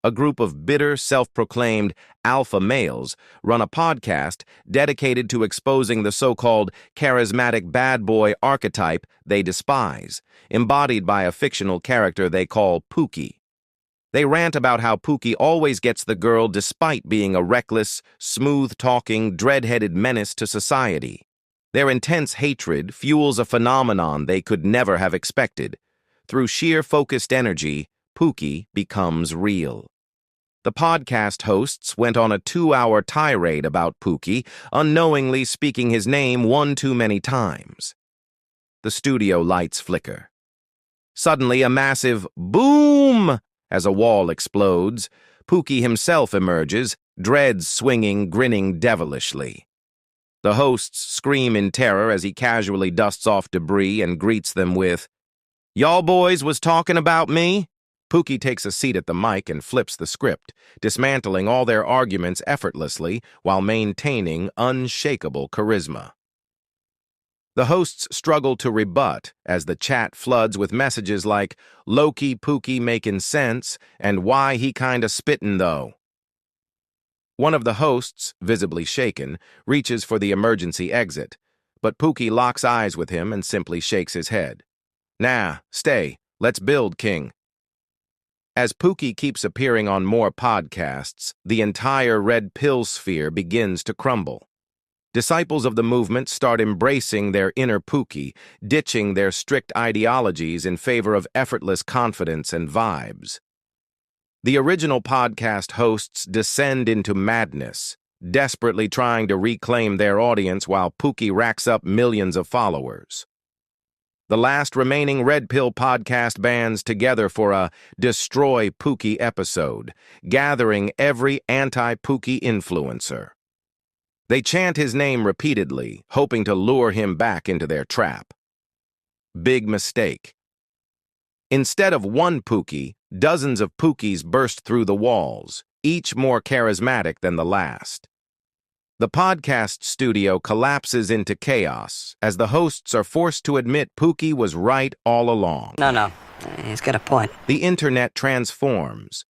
a group of bitter, self-proclaimed alpha males run a podcast dedicated to exposing the so-called charismatic bad boy archetype they despise, embodied by a fictional character they call Pookie. They rant about how Pookie always gets the girl despite being a reckless, smooth-talking, dread-headed menace to society. Their intense hatred fuels a phenomenon they could never have expected. Through sheer focused energy, Pookie becomes real. The podcast hosts went on a 2-hour tirade about Pookie, unknowingly speaking his name one too many times. The studio lights flicker. Suddenly, a massive boom as a wall explodes. Pookie himself emerges, dreads swinging, grinning devilishly. The hosts scream in terror as he casually dusts off debris and greets them with, "Y'all boys was talking about me?" Pookie takes a seat at the mic and flips the script, dismantling all their arguments effortlessly while maintaining unshakable charisma. The hosts struggle to rebut as the chat floods with messages like, "Low-key Pookie making sense," and "Why he kinda spittin' though." One of the hosts, visibly shaken, reaches for the emergency exit, but Pookie locks eyes with him and simply shakes his head. "Nah, stay. Let's build, King." As Pookie keeps appearing on more podcasts, the entire red pill sphere begins to crumble. Disciples of the movement start embracing their inner Pookie, ditching their strict ideologies in favor of effortless confidence and vibes. The original podcast hosts descend into madness, desperately trying to reclaim their audience while Pookie racks up millions of followers. The last remaining Red Pill podcast bands together for a Destroy Pookie episode, gathering every anti-Pookie influencer. They chant his name repeatedly, hoping to lure him back into their trap. Big mistake. Instead of one Pookie, dozens of Pookies burst through the walls, each more charismatic than the last. The podcast studio collapses into chaos as the hosts are forced to admit Pookie was right all along. No, he's got a point. The internet transforms.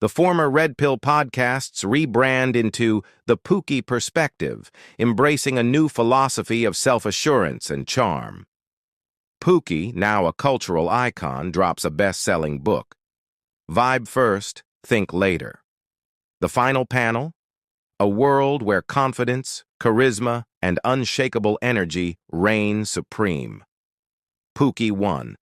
The former Red Pill podcasts rebrand into the Pookie Perspective, embracing a new philosophy of self-assurance and charm. Pookie, now a cultural icon, drops a best-selling book. Vibe first, think later. The final panel? A world where confidence, charisma, and unshakable energy reign supreme. Pookie won,